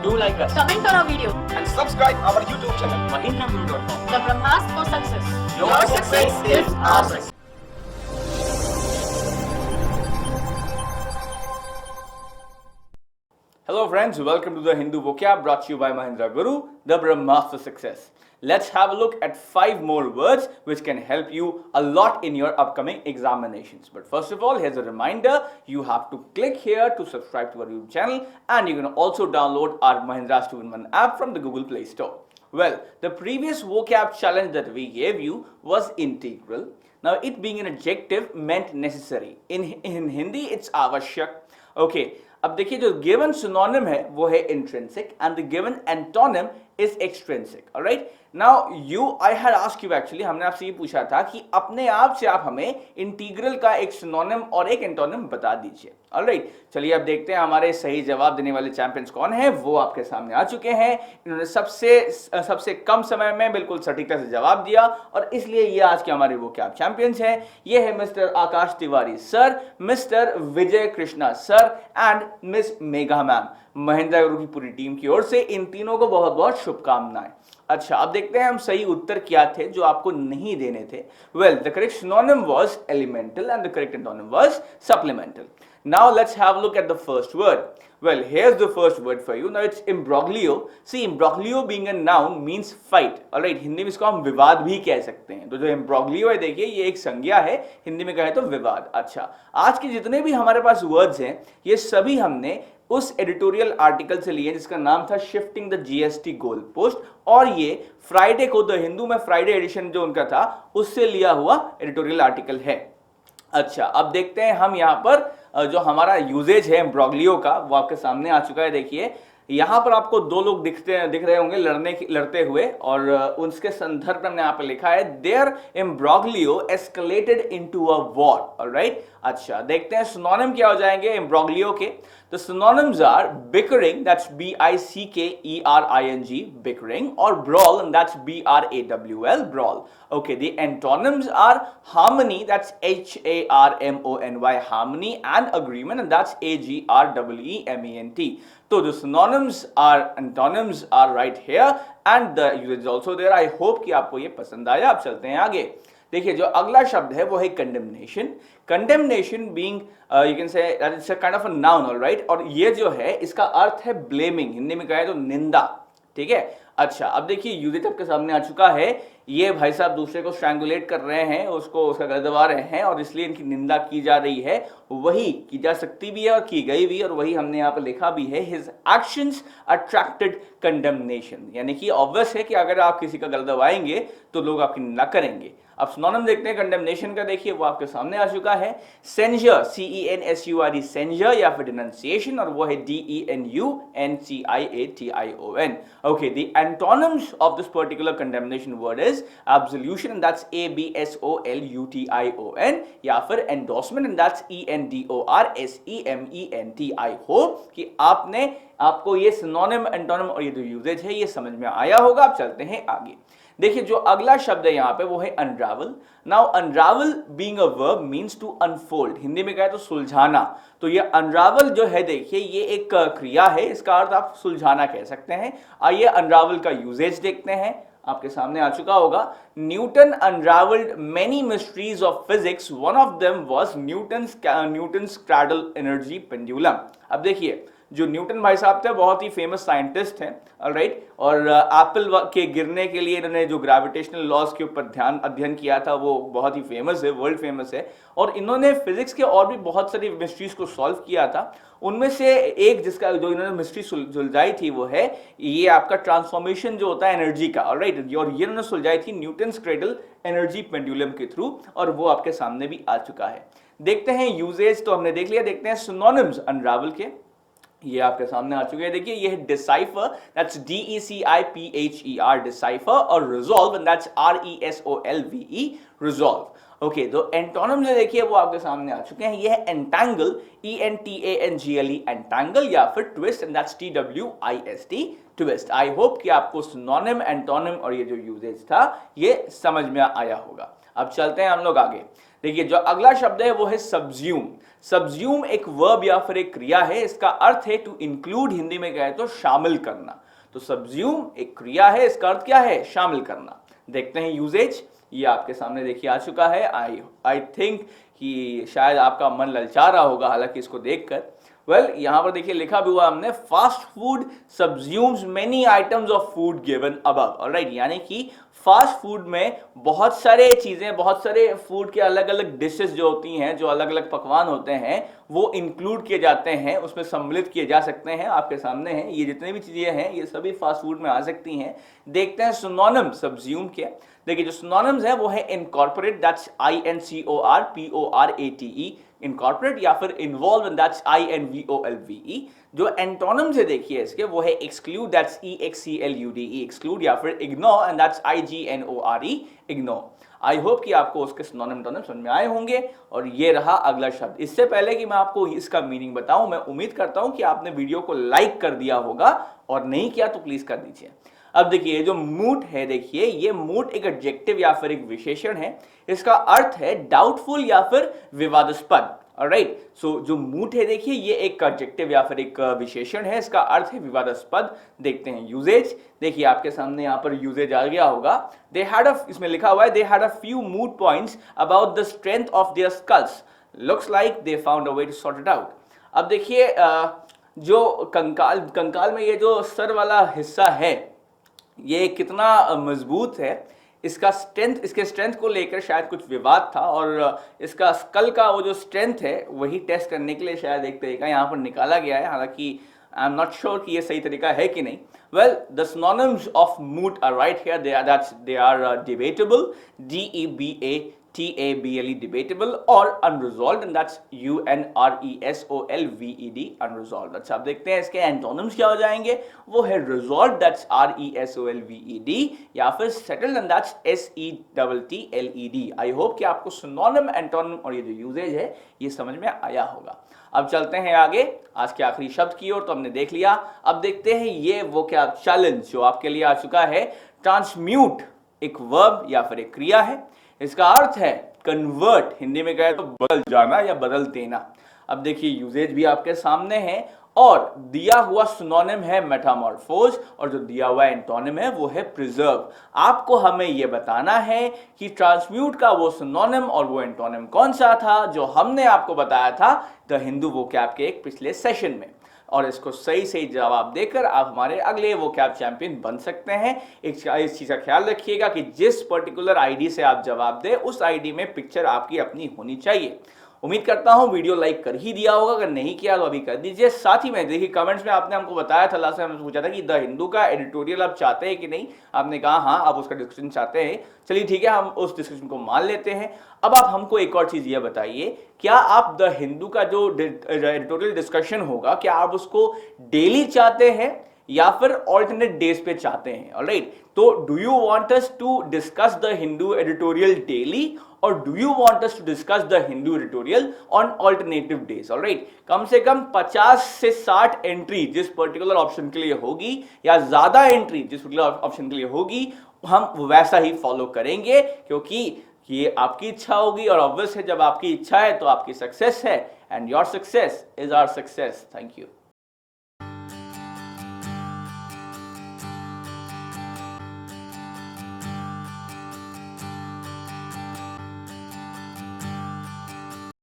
Do like us. Comment on our video. And subscribe our YouTube channel, mahindraguru.com. The Brahmas for success. Your success is our success. Hello friends, welcome to the Hindu Vocab brought to you by Mahindra Guru, the Brahmas for Success. Let's have a look at 5 more words which can help you a lot in your upcoming examinations. But first of all, here's a reminder, you have to click here to subscribe to our YouTube channel, and you can also download our Mahindra 2-in-1 app from the Google Play Store. Well, the previous vocab challenge that we gave you was integral. Now, it being an adjective meant necessary. In Hindi, it's आवश्यक. Okay. अब देखिए जो given synonym है वो है intrinsic and the given antonym is extrinsic. Alright, now I had asked you, actually हमने आपसे ये पूछा था कि अपने आप से आप हमें इंटीग्रल का एक सिनोनिम और एक एंटोनिम बता दीजिए. ऑलराइट, चलिए अब देखते हैं हमारे सही जवाब देने वाले चैंपियंस कौन है. वो आपके सामने आ चुके हैं. इन्होंने सबसे कम समय में बिल्कुल सटीकता से जवाब दिया और इसलिए ये आज के हमारे वो क्या चैंपियंस हैं. ये है mister Akash Tiwari sir, mister Vijay Krishna sir and miss Megha ma'am. Mahendra गुरु की पूरी टीम की ओर से इन तीनों को बहुत बहुत शुभकामनाएं. अच्छा, अब देखते हैं हम सही उत्तर क्या थे जो आपको नहीं देने थे. Well, the correct synonym was elemental and the correct antonym was supplemental. Now let's have a look at the first word. Well, here's the first word for you. Now it's imbroglio. See, imbroglio being a noun means fight. Alright, Hindi में इसको हम विवाद भी कह सकते हैं. तो जो imbroglio है देखिए ये एक संज्ञा है, हिंदी में कहें तो विवाद. अच्छा, आज के जितने भी हमारे पास वर्ड्स हैं ये सभी हमने उस एडिटोरियल आर्टिकल से लिए जिसका नाम था shifting the GST goal post, और ये फ्राइडे को द हिंदू में फ्राइडे एडिशन जो उनका था उससे लिया हुआ एडिटोरियल आर्टिकल है. अच्छा, अब देखते हैं हम यहाँ पर जो हमारा यूजेज है एम्ब्रोग्लियो का वो आपके सामने आ चुका है. देखिए यहाँ पर आपको 2 लोग दिख रहे होंगे लड़ते हुए, और उसके संदर्भ में यहाँ पे लिखा है there imbroglio escalated into a war. Alright, अच्छा देखते हैं सिनोनिम क्या हो जाएंगे एम्ब्रोग्लियो के. The synonyms are bickering, that's B-I-C-K-E-R-I-N-G, bickering, or brawl, and that's B-R-A-W-L, brawl. Okay, the antonyms are harmony, that's H-A-R-M-O-N-Y, harmony, and agreement, and that's A-G-R-E-E-M-E-N-T. So the synonyms are, antonyms are right here, and the usage is also there. I hope कि आपको ये पसंद आया. अब चलते हैं आगे. देखिए जो अगला शब्द है वो है condemnation. Condemnation being you can say that it's a kind of a noun. Alright, और ये जो है इसका अर्थ है ब्लेमिंग, हिंदी में कहे तो निंदा. ठीक है. अच्छा, अब देखिए यूजेज आपके सामने आ चुका है. ये भाई साहब दूसरे को स्ट्रैंगुलेट कर रहे हैं, उसका गला दबा रहे हैं और इसलिए इनकी निंदा की जा रही है. वही की जा सकती भी है और की गई भी, और वही हमने यहाँ पर लिखा भी है. हिज एक्शंस अट्रैक्टेड कंडेमनेशन, यानी कि ऑब्वियस है कि अगर आप किसी का गला दबाएंगे तो लोग आपकी निंदा करेंगे. अब सिनोनिम देखते हैं कंडेमनेशन का. देखिए वो आपके सामने आ चुका है. सेंजर, C-E-N-S-U-R-E, सेंजर, या फिर डिनंसिएशन, और वो है D-E-N-U-N-C-I-A-T-I-O-N. Okay, the antonyms of this particular condemnation word is absolution, and that's A-B-S-O-L-U-T-I-O-N, या फिर endorsement, and that's E-N-D-O-R-S-E-M-E-N-T. I hope कि आपको ये सिनोनिम, एंटोनिम और ये जो यूजेज है ये समझ में आया होगा. अब चलते हैं आगे. देखिए जो अगला शब्द है यहाँ पे वो है unravel. Now unravel being a verb means to unfold, Hindi में कहे तो सुलझाना. तो ये अनरावल जो है देखिए ये एक क्रिया है, इसका अर्थ आप सुलझाना कह सकते हैं. आइए अनरावल का यूजेज देखते हैं. आपके सामने आ चुका होगा. Newton unravelled many mysteries of physics, one of them was Newton's cradle energy pendulum. अब देखिए जो न्यूटन भाई साहब थे बहुत ही फेमस साइंटिस्ट हैं. ऑलराइट, और एप्पल के गिरने के लिए इन्होंने जो ग्रेविटेशनल लॉज के ऊपर अध्ययन किया था वो बहुत ही फेमस है, वर्ल्ड फेमस है. और इन्होंने फिजिक्स के और भी बहुत सारी मिस्ट्रीज को सॉल्व किया था. उनमें से एक जिसका जो इन्होंने मिस्ट्री सुलझाई थी वो है ये आपका ट्रांसफॉर्मेशन जो होता है एनर्जी का. ऑलराइट, और ये इन्होंने सुलझाई थी न्यूटन्स क्रेडल एनर्जी पेंडुलम के थ्रू, और वो आपके सामने भी आ चुका है. देखते हैं यूजेज तो हमने देख लिया. देखते हैं सिनोनिम्स अनरावल के. ये आपके सामने आ चुके हैं. देखिए ये है डिसाइफर, दैट्स D-E-C-I-P-H-E-R, डिसाइफर, और resolve, and that's R-E-S-O-L-V-E, resolve. Okay, तो एंटोनिम जो देखिए वो आपके सामने आ चुके हैं. ये है एंटैंगल, E-N-T-A-N-G-L-E, एंटैंगल, या फिर twist, and that's T-W-I-S-T, twist. I hope कि आपको सिनोनिम, एंटोनिम और ये जो यूजेज था ये समझ में आया होगा. अब चलते हैं हम लोग आगे. देखिए जो अगला शब्द है वो है सब्ज्यूम। सब्ज्यूम एक वर्ब या फिर एक क्रिया है, इसका अर्थ है टू इंक्लूड, हिंदी में कहे तो शामिल करना। तो सब्ज्यूम एक क्रिया है, इसका अर्थ क्या है? शामिल करना। देखते हैं यूजेज, ये आपके सामने देखिए आ चुका है। आई थिंक कि शायद आपका मन ललचा रहा होगा हालांकि इसको देखकर। यहां पर देखिए लिखा भी हुआ हमने, fast food subsumes many items of food given above. Alright, यानी कि फास्ट फूड में बहुत सारे चीजें, बहुत सारे फूड के अलग अलग डिशेस जो होती हैं, जो अलग अलग पकवान होते हैं, वो इंक्लूड किए जाते हैं, उसमें सम्मिलित किए जा सकते हैं। आपके सामने हैं ये जितने भी चीजें हैं, ये सभी फास्ट फूड में आ सकती हैं। देखते हैं सिनोनिम सब्ज्यूम के। देखिए जो सिनोनिम्स है वो है इनकॉर्पोरेट, दैट्स INCORPORATE, इनकॉर्पोरेट, या फिर इन्वॉल्व, दैट्स INVOLVE। जो एंटोनिम्स है देखिए इसके, वो है एक्सक्लूड, दैट्स EXCLUDE, एक्सक्लूड, या फिर ignore, and that's IGNORE, ignore. I hope कि आपको उसके सिनोनिम एंटोनिम समझ में आए होंगे। और ये रहा अगला शब्द। इससे पहले कि मैं आपको इसका मीनिंग बताऊं, मैं उम्मीद करता हूं कि आपने वीडियो को लाइक कर दिया होगा, और नहीं किया तो प्लीज कर दीजिए। अब देखिए जो मूट है, देखिए ये मूट एक एडजेक्टिव या फिर एक विशेषण है। इसका अर्थ है डाउटफुल या फिर विवादास्पद। ऑलराइट, सो जो मूट है देखिए ये एक एडजेक्टिव या फिर एक विशेषण है, इसका अर्थ है विवादास्पद। देखते हैं यूजेज। देखिए आपके सामने यहाँ पर यूजेज आ गया होगा। दे हैड अ, इसमें लिखा हुआ है, they had a few moot points about the strength of their skulls, looks like they found a way to sort it out. अब देखिए जो कंकाल में ये जो सर वाला हिस्सा है, ये कितना मजबूत है, इसका स्ट्रेंथ, इसके स्ट्रेंथ को लेकर शायद कुछ विवाद था, और इसका स्कल का वो जो स्ट्रेंथ है वही टेस्ट करने के लिए शायद एक तरीका यहाँ पर निकाला गया है। हालांकि आई एम नॉट श्योर कि ये सही तरीका है कि नहीं। The synonyms of moot are right here, they are debatable, DEBATABLE, debatable, or unresolved, and that's UNRESOLVED, unresolved। अच्छा अब देखते हैं इसके एंटोनिम्स क्या हो जाएंगे। वो है resolved, that's RESOLVED, या फिर settled, and that's SETTLED। I hope कि आपको सिनोनिम, एंटोनिम और ये जो यूजेज है ये समझ में आया होगा। अब चलते हैं आगे आज के आखिरी शब्द की ओर। तो हमने देख लिया, अब देखते हैं ये वो क्या चैलेंज जो आपके लिए आ चुका है। ट्रांसम्यूट एक वर्ब या फिर एक क्रिया है, इसका अर्थ है कन्वर्ट, हिंदी में कहे तो बदल जाना या बदल देना। अब देखिए यूजेज भी आपके सामने है, और दिया हुआ सिनोनिम है मेटामॉर्फोज, और जो दिया हुआ एंटोनिम है वो है प्रिजर्व। आपको हमें यह बताना है कि ट्रांसम्यूट का वो सिनोनिम और वो एंटोनिम कौन सा था जो हमने आपको बताया था द हिंदू वोकैब के एक पिछले सेशन में। और इसको सही सही जवाब देकर आप हमारे अगले वोकैब चैंपियन बन सकते हैं। इस चीज का ख्याल रखिएगा कि जिस पर्टिकुलर आईडी से आप जवाब दें, उस आईडी में पिक्चर आपकी अपनी होनी चाहिए। उम्मीद करता हूं वीडियो लाइक कर ही दिया होगा, अगर नहीं किया तो अभी कर दीजिए। साथ ही में देखिए कमेंट्स में आपने हमको बताया था, लास्ट टाइम हमने पूछा था कि द हिंदू का एडिटोरियल आप चाहते हैं कि नहीं। आपने कहा हाँ आप उसका डिस्कशन चाहते हैं। चलिए ठीक है, हम उस डिस्कशन को मान लेते हैं। अब आप हमको एक और चीज ये बताइए, क्या आप द हिंदू का जो एडिटोरियल डिस्कशन होगा, क्या आप उसको डेली चाहते हैं या फिर ऑल्टरनेट डेज पे चाहते हैं? ऑलराइट, तो do you want us to discuss the Hindu editorial daily, और do you want us to discuss the Hindu editorial on alternative days? Alright, कम से कम 50 से 60 एंट्री जिस पर्टिकुलर ऑप्शन के लिए होगी, या ज्यादा एंट्री जिस पर्टिकुलर ऑप्शन के लिए होगी, हम वैसा ही फॉलो करेंगे, क्योंकि ये आपकी इच्छा होगी। और ऑब्वियस है जब आपकी इच्छा है तो आपकी सक्सेस है, and your success is our success. Thank you.